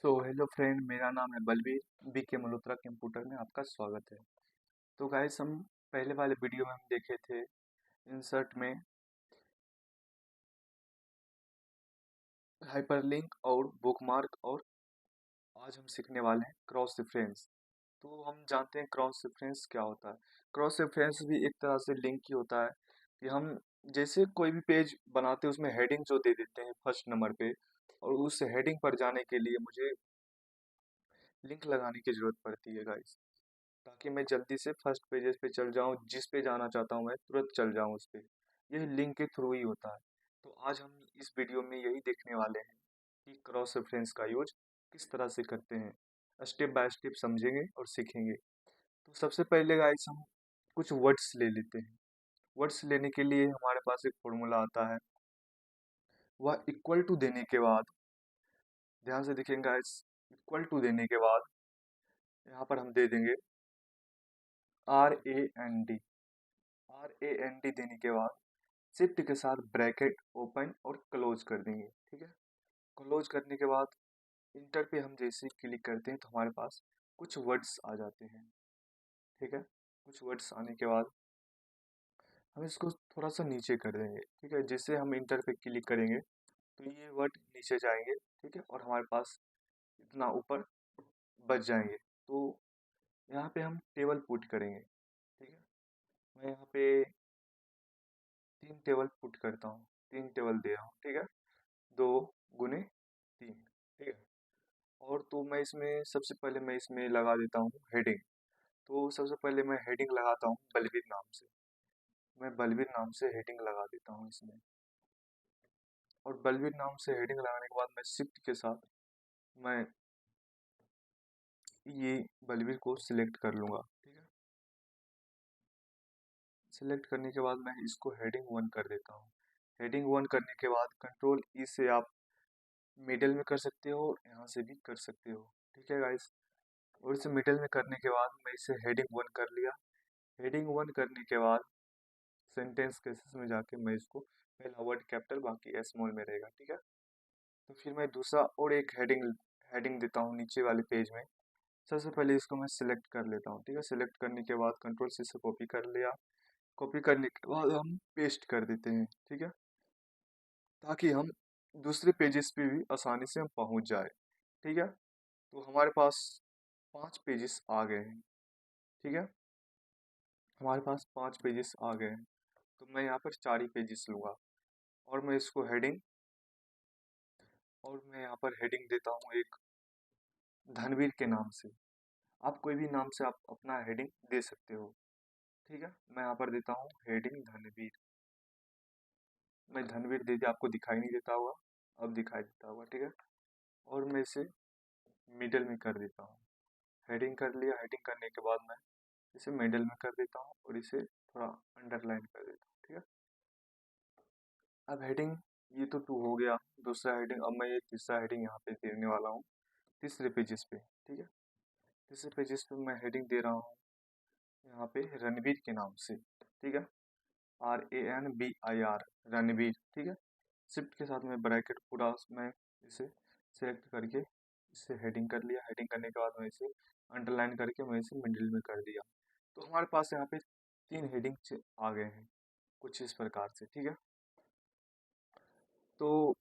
Hello friend, मेरा नाम है बलवीर। बीके मल्होत्रा कंप्यूटर में आपका स्वागत है। तो गाइस, हम पहले वाले वीडियो में हम देखे थे इंसर्ट में हाइपरलिंक और बुकमार्क, और आज हम सीखने वाले हैं क्रॉस रेफरेंस। तो हम जानते हैं क्रॉस रेफरेंस क्या होता है। क्रॉस रेफरेंस भी एक तरह से लिंक ही होता है कि हम जैसे कोई भी पेज बनाते हैं उसमें हेडिंग जो दे देते हैं फर्स्ट नंबर पे, और उस हेडिंग पर जाने के लिए मुझे लिंक लगाने की जरूरत पड़ती है गाइस, ताकि मैं जल्दी से फर्स्ट पेजेस पे चल जाऊं, जिस पे जाना चाहता हूं मैं तुरंत चल जाऊं उस पे। यह लिंक के थ्रू ही होता है। तो आज हम इस वीडियो में यही देखने वाले हैं कि क्रॉस रेफरेंस का यूज किस तरह से करते हैं। स्टेप बाय स्टेप समझेंगे और सीखेंगे। तो सबसे पहले गाइस, हम कुछ वर्ड्स ले लेते हैं। वर्ड्स लेने के लिए हमारे पास एक फॉर्मूला आता है। वह इक्वल टू देने के बाद, ध्यान से देखेंगे गाइस, इक्वल टू देने के बाद यहाँ पर हम दे देंगे RAND। RAND देने के बाद शिफ्ट के साथ ब्रैकेट ओपन और क्लोज कर देंगे। ठीक है, क्लोज करने के बाद इंटर पे हम जैसे ही क्लिक करते हैं तो हमारे पास कुछ वर्ड्स आ जाते हैं। ठीक है, कुछ वर्ड्स आने के बाद हम इसको थोड़ा सा नीचे कर देंगे। ठीक है, जैसे हम इंटर पे क्लिक करेंगे तो ये वर्ड नीचे जाएंगे। ठीक है, और हमारे पास इतना ऊपर बच जाएंगे। तो यहाँ पे हम टेबल पुट करेंगे। ठीक है, मैं यहाँ पे 3 टेबल पुट करता हूँ, 3 टेबल दे रहा हूँ। ठीक है, 2 गुने 3। ठीक है, और तो मैं इसमें सबसे पहले मैं इसमें लगा देता हूँ हेडिंग। तो सबसे पहले मैं हेडिंग लगाता हूँ बलवीर नाम से। मैं बलवीर नाम से हेडिंग लगा देता हूँ इसमें। और बलवीर नाम से हेडिंग लगाने के बाद मैं शिफ्ट के साथ मैं ये बलवीर को सिलेक्ट कर लूँगा। ठीक है, सिलेक्ट करने के बाद मैं इसको हेडिंग 1 कर देता हूँ। हेडिंग 1 करने के बाद कंट्रोल E से आप मिडिल में कर सकते हो, यहाँ से भी कर सकते हो। ठीक है गाइस, और इसे मिडिल में करने के बाद मैं इसे हेडिंग 1 कर लिया। हेडिंग 1 करने के बाद सेंटेंस केसेस में जाके मैं इसको पहला वर्ड कैपिटल बाकी स्मॉल में रहेगा। ठीक है, तो फिर मैं दूसरा और एक हेडिंग हेडिंग देता हूँ नीचे वाले पेज में। सबसे पहले इसको मैं सिलेक्ट कर लेता हूँ। ठीक है, सिलेक्ट करने के बाद कंट्रोल C से कॉपी कर लिया। कॉपी करने के बाद हम पेस्ट कर देते हैं। ठीक है, ताकि हम दूसरे पेजेस पे भी आसानी से हम पहुँच जाए। ठीक है, तो हमारे पास 5 पेजेस आ गए हैं। ठीक है, हमारे पास 5 पेजेस आ गए हैं। तो मैं यहाँ पर 4 ही पेजेस लूँगा, और मैं इसको हेडिंग, और मैं यहाँ पर हेडिंग देता हूँ एक धनवीर के नाम से। आप कोई भी नाम से आप अपना हेडिंग दे सकते हो। ठीक है, मैं यहाँ पर देता हूँ हेडिंग धनवीर। मैं धनवीर दे दिया, आपको दिखाई नहीं देता होगा, अब दिखाई देता होगा। ठीक है, और मैं इसे मिडल में कर देता हूँ। हेडिंग कर लिया। हेडिंग करने के बाद मैं इसे मिडल में कर देता हूँ और इसे थोड़ा अंडरलाइन कर देता हूँ। ठीक है, अब हेडिंग ये तो 2 हो गया। दूसरा हेडिंग, अब मैं ये तीसरा हेडिंग यहाँ पे देने वाला हूँ तीसरे पेजेस पे। ठीक है, तीसरे पेजेस पे मैं हेडिंग दे रहा हूँ यहाँ पे रणवीर के नाम से। ठीक है, RANBIR, रणवीर। ठीक है, शिफ्ट के साथ में ब्रैकेट पूरा मैं इसे सेलेक्ट करके इसे हेडिंग कर लिया। हेडिंग करने के बाद मैं इसे अंडरलाइन करके मैं इसे मिडिल में कर दिया। तो हमारे पास यहाँ पे 3 हेडिंग आ गए हैं कुछ इस प्रकार से। ठीक है, तो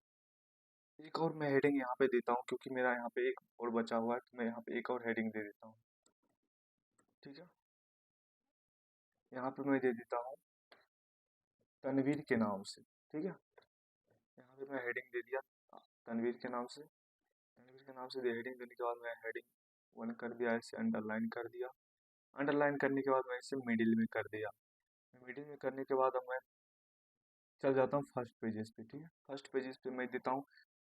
एक और मैं हेडिंग यहाँ पे देता हूँ, क्योंकि मेरा यहाँ पे एक और बचा हुआ है, तो मैं यहाँ पे एक और हेडिंग दे देता हूँ। ठीक है, यहाँ पे मैं दे देता हूँ तनवीर के नाम से। ठीक है, यहाँ पे मैं हेडिंग दे दिया तनवीर के नाम से। तनवीर के नाम से हेडिंग देने के बाद मैं हेडिंग 1 कर दिया, इसे अंडरलाइन कर दिया। अंडरलाइन करने के बाद मैं इसे मिडिल में कर दिया। मिडिल में करने के बाद अब मैं चल जाता हूँ फर्स्ट पेजेस पे। ठीक है, फर्स्ट पेजेस पे मैं देता हूँ,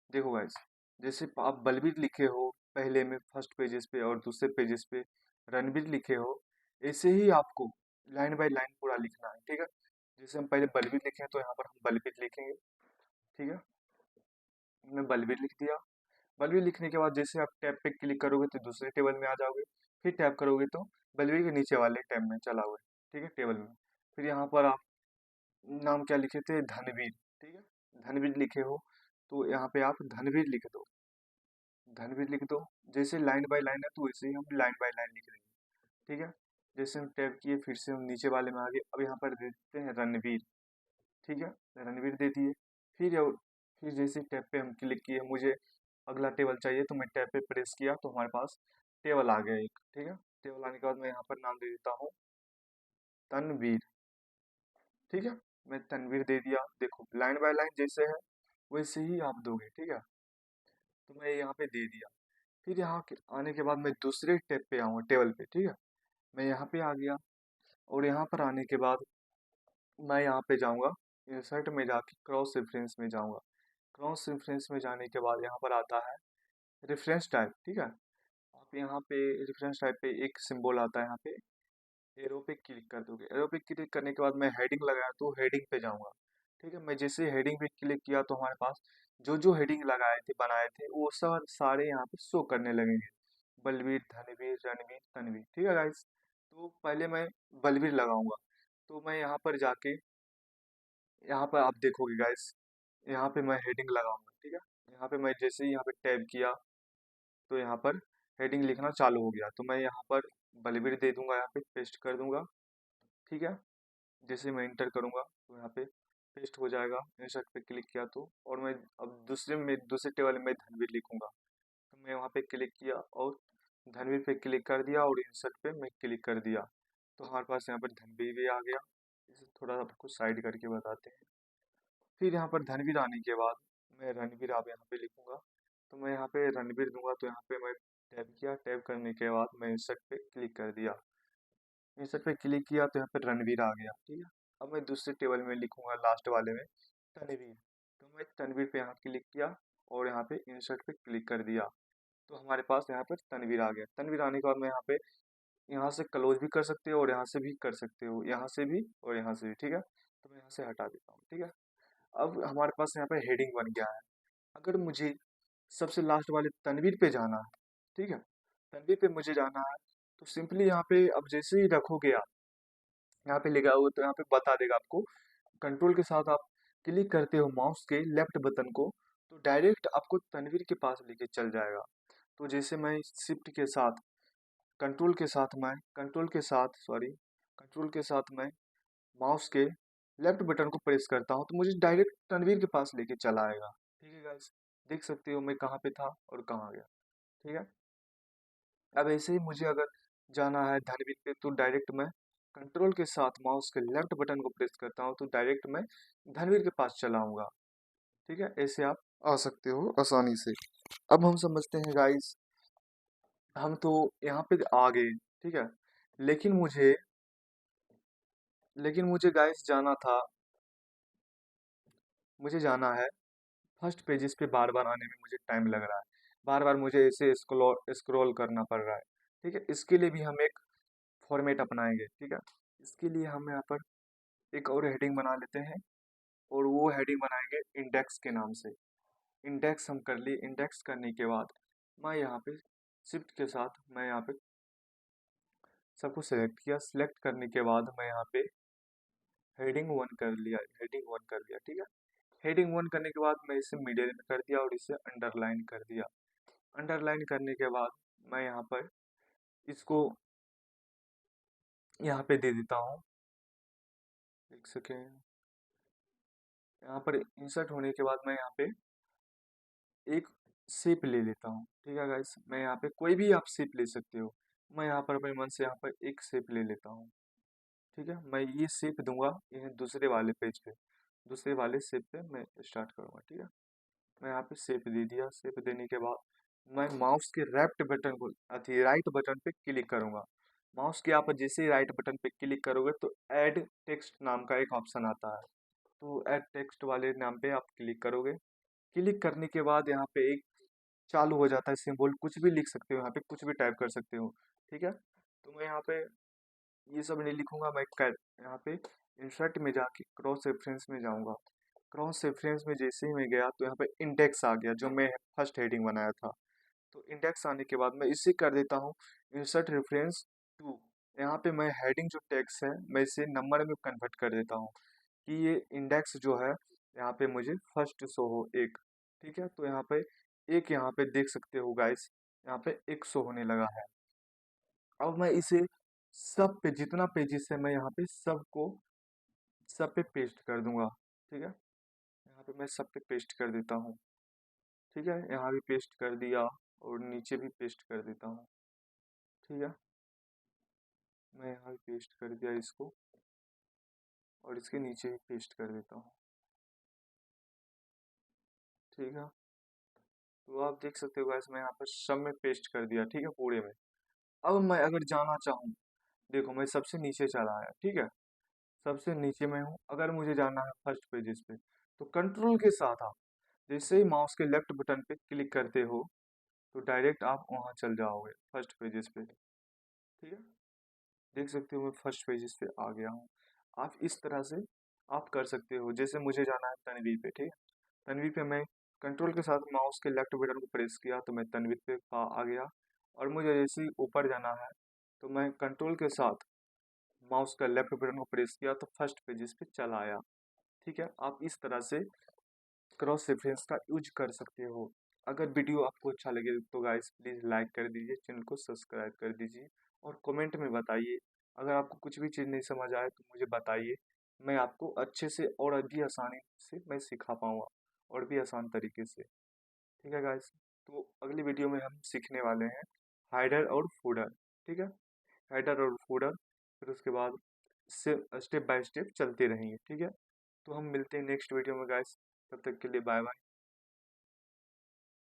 देखो गाइस, जैसे आप बलबीर लिखे हो पहले में फर्स्ट पेजेस पे और दूसरे पेजेस पे रणबीर लिखे हो, ऐसे ही आपको लाइन बाय लाइन पूरा लिखना है। ठीक है, जैसे हम पहले बलबीर लिखे हैं तो यहाँ पर हम बलबीर लिखेंगे। ठीक है, मैं बलबीर लिख दिया। बलबीर लिखने के बाद जैसे आप टैब पे क्लिक करोगे तो दूसरे टेबल में आ जाओगे। फिर टैब करोगे तो बलबीर के नीचे वाले टैब में चला हुआ है। ठीक है, टेबल में। फिर यहाँ पर आप नाम क्या लिखे थे, धनवीर। ठीक है, धनवीर लिखे हो तो यहाँ पे आप धनवीर लिख दो। धनवीर लिख दो। जैसे लाइन बाय लाइन है तो वैसे ही हम लाइन बाय लाइन लिख देंगे, ठीक है। जैसे हम टैप किए फिर से हम नीचे वाले में आ गए, अब यहाँ पर दे देते हैं रणवीर, ठीक है। रणवीर दे दिए। फिर जैसे टैब पे हम क्लिक किए, मुझे अगला टेबल चाहिए तो मैं टैब पे प्रेस किया तो हमारे पास टेबल आ गया एक, ठीक है। टेबल आने के बाद मैं यहाँ पर नाम दे देता हूँ तनवीर, ठीक है। मैं तनवीर दे दिया। देखो लाइन बाय लाइन जैसे है वैसे ही आप दोगे, ठीक है। तो मैं यहाँ पे दे दिया। फिर आने के बाद मैं दूसरे टैब पे आऊँगा, टेबल पे, ठीक है। मैं यहाँ पे आ गया और यहाँ पर आने के बाद मैं यहाँ पे जाऊँगा, इंसर्ट में जाके क्रॉस रेफरेंस में जाऊँगा। क्रॉस रेफरेंस में जाने के बाद यहाँ पर आता है रेफरेंस टाइप, ठीक है। आप यहाँ पे रेफरेंस टाइप पे एक सिंबल आता है, यहाँ पे एरो पे क्लिक कर दोगे। एरो पे क्लिक करने के बाद मैं हेडिंग लगाया तो हेडिंग पे जाऊँगा, ठीक है। मैं जैसे हेडिंग पे क्लिक किया तो हमारे पास जो जो हेडिंग लगाए थे बनाए थे वो सब सारे यहाँ पे शो करने लगेंगे। बलवीर, धनवीर, रणवीर, तनवीर, ठीक है गाइस। तो पहले मैं बलवीर लगाऊंगा, तो मैं यहाँ पर जाके यहाँ पर आप देखोगे गाइस, यहाँ पे मैं हेडिंग लगाऊंगा, ठीक है। यहाँ पे मैं जैसे ही यहाँ पे टैब किया तो यहाँ पर हेडिंग लिखना चालू हो गया, तो मैं यहाँ पर बलवीर दे दूंगा, यहाँ पे पेस्ट कर दूंगा, ठीक है। जैसे मैं इंटर करूंगा तो यहाँ पे पेस्ट हो जाएगा। इंसर्ट पे क्लिक किया तो, और मैं अब दूसरे टेबल में धनवीर लिखूंगा, तो मैं वहाँ पे क्लिक किया और धनवीर पे क्लिक कर दिया और इंसर्ट पे मैं क्लिक कर दिया, तो हमारे पास यहाँ पर धनवीर भी आ गया। इसे थोड़ा आपको साइड करके बताते हैं। फिर यहाँ पर धनवीर आने के बाद मैं रणवीर आप यहाँ पे लिखूंगा, तो मैं यहाँ पे रणवीर दूंगा, तो यहाँ पे मैं टैब किया। टैब करने के बाद मैं इंसर्ट पे क्लिक कर दिया। इंसर्ट पे क्लिक किया तो यहाँ पे रणवीर आ गया, ठीक है। अब मैं दूसरे टेबल में लिखूंगा लास्ट वाले में तनवीर, तो मैं तनवीर पे यहाँ क्लिक किया और यहाँ पे इंसर्ट पे क्लिक कर दिया, तो हमारे पास यहाँ पर तनवीर आ गया। तनवीर आने के बाद मैं यहाँ पे यहाँ से क्लोज भी कर सकते हो और यहाँ से भी कर सकते हो, यहाँ से भी और यहाँ से भी, ठीक है। तो मैं यहाँ से हटा देता हूँ, ठीक है। अब हमारे पास यहाँ पे हेडिंग बन गया है। अगर मुझे सबसे लास्ट वाले तनवीर पे जाना है, ठीक है, तनवीर पे मुझे जाना है, तो सिंपली यहाँ पे अब जैसे ही रखोगे आप, यहाँ पे लिखा हुआ तो यहाँ पे बता देगा आपको। कंट्रोल के साथ आप क्लिक करते हो माउस के लेफ्ट बटन को, तो डायरेक्ट आपको तनवीर के पास लेके चल जाएगा। तो जैसे मैं शिफ्ट के साथ कंट्रोल के साथ मैं माउस के लेफ्ट बटन को प्रेस करता हूँ तो मुझे डायरेक्ट तनवीर के पास लेके चला आएगा, ठीक है गाइस। देख सकते हो मैं कहाँ पे था और कहाँ गया, ठीक है। अब ऐसे ही मुझे अगर जाना है धनवीर पे तो डायरेक्ट मैं कंट्रोल के साथ माउस के लेफ्ट बटन को प्रेस करता हूँ तो डायरेक्ट मैं धनवीर के पास चला आऊंगा, ठीक है। ऐसे आप आ सकते हो आसानी से। अब हम समझते हैं गाइस, हम तो यहाँ पे आ गए, ठीक है। लेकिन मुझे लेकिन मुझे गाइस जाना है फर्स्ट पेजेस पे। बार बार आने में मुझे टाइम लग रहा है, बार बार मुझे ऐसे स्क्रॉल करना पड़ रहा है, ठीक है। इसके लिए भी हम एक फॉर्मेट अपनाएंगे, ठीक है। इसके लिए हम यहाँ पर एक और हेडिंग बना लेते हैं, और वो हेडिंग बनाएंगे इंडेक्स के नाम से। इंडेक्स हम कर लिए। इंडेक्स करने के बाद मैं यहाँ पे शिफ्ट के साथ मैं यहाँ पे सबको सेलेक्ट किया। सेलेक्ट करने के बाद मैं यहाँ पे हेडिंग वन कर लिया, ठीक है। हेडिंग वन करने के बाद मैं इसे मिडिल में कर दिया और इसे अंडरलाइन कर दिया। अंडरलाइन करने के बाद मैं यहाँ पर इसको यहाँ पे दे देता हूँ, एक सेकेंड। यहाँ पर इंसर्ट होने के बाद मैं यहाँ पे एक शेप ले लेता हूँ, ठीक है गाइस। मैं यहाँ पे कोई भी आप शेप ले सकते हो, मैं यहाँ पर अपने मन से यहाँ पर एक शेप ले लेता हूँ, ठीक है। मैं ये शेप दूंगा ये दूसरे वाले पेज पे, दूसरे वाले शेप पे मैं स्टार्ट करूँगा, ठीक है। मैं यहाँ पे शेप दे दिया। शेप देने के बाद मैं माउस के राइट बटन पे क्लिक करूँगा। माउस के आप जैसे ही राइट बटन पे क्लिक करोगे तो ऐड टेक्स्ट नाम का एक ऑप्शन आता है, तो ऐड टेक्स्ट वाले नाम पे आप क्लिक करोगे। क्लिक करने के बाद यहाँ पे एक चालू हो जाता है सिंबल, कुछ भी लिख सकते हो यहाँ पे, कुछ भी टाइप कर सकते हो, ठीक है। तो मैं यहाँ पे ये सब नहीं लिखूंगा, मैं यहाँ पे इंसर्ट में जाके क्रॉस रेफरेंस में जाऊंगा। क्रॉस रेफरेंस में जैसे ही मैं गया तो यहाँ पे इंडेक्स आ गया जो मैं फर्स्ट हेडिंग बनाया था। तो इंडेक्स आने के बाद मैं इसे कर देता हूँ इंसर्ट रेफरेंस टू। यहाँ पे मैं हेडिंग जो टेक्स्ट है मैं इसे नंबर में कन्वर्ट कर देता हूँ कि ये इंडेक्स जो है यहाँ पे मुझे फर्स्ट शो हो एक, ठीक है। तो यहाँ पे एक यहाँ पे देख सकते हो गाइस, यहाँ पे एक शो होने लगा है। अब मैं इसे सब पे, जितना पेजेस है मैं यहाँ पे सबको सब पे पेस्ट कर दूंगा। ठीक है, यहाँ पे मैं सब पे पेस्ट कर देता हूँ। ठीक है, यहाँ भी पेस्ट कर दिया और नीचे भी पेस्ट कर देता हूँ। ठीक है, मैं यहाँ भी पेस्ट कर दिया इसको और इसके नीचे भी पेस्ट कर देता हूँ। ठीक है, तो आप देख सकते हो गाइस, मैं यहाँ पर सब में पेस्ट कर दिया। ठीक है, पूरे में। अब मैं अगर जाना चाहूँ, देखो मैं सबसे नीचे चला आया। ठीक है, सबसे नीचे में हूँ। अगर मुझे जाना है फर्स्ट पेजेस पे, तो कंट्रोल के साथ आप जैसे ही माउस के लेफ्ट बटन पे क्लिक करते हो तो डायरेक्ट आप वहाँ चल जाओगे फर्स्ट पेजेस पे। ठीक है, देख सकते हो मैं फर्स्ट पेजेस पे आ गया हूँ। आप इस तरह से आप कर सकते हो। जैसे मुझे जाना है तनवी पे। ठीक है, तनवी पे मैं कंट्रोल के साथ माउस के लेफ्ट बटन को प्रेस किया तो मैं तनवी पे आ गया। और मुझे जैसे ही ऊपर जाना है तो मैं कंट्रोल के साथ माउस का लेफ्ट बटन को प्रेस किया तो फर्स्ट पेजेस पे चला आया। ठीक है, आप इस तरह से क्रॉस रेफरेंस का यूज कर सकते हो। अगर वीडियो आपको अच्छा लगे तो गाइस प्लीज़ लाइक कर दीजिए, चैनल को सब्सक्राइब कर दीजिए और कमेंट में बताइए। अगर आपको कुछ भी चीज़ नहीं समझ आए तो मुझे बताइए, मैं आपको अच्छे से और भी आसानी से मैं सिखा पाऊँगा और भी आसान तरीके से। ठीक है गाइस, तो अगली वीडियो में हम सीखने वाले हैं हाइडर और फूडर। ठीक है, हाइडर और फूडर, फिर उसके बाद से स्टेप बाय स्टेप चलते रहेंगे। ठीक है, तो हम मिलते हैं नेक्स्ट वीडियो में गाइस। तब तक के लिए बाय बाय।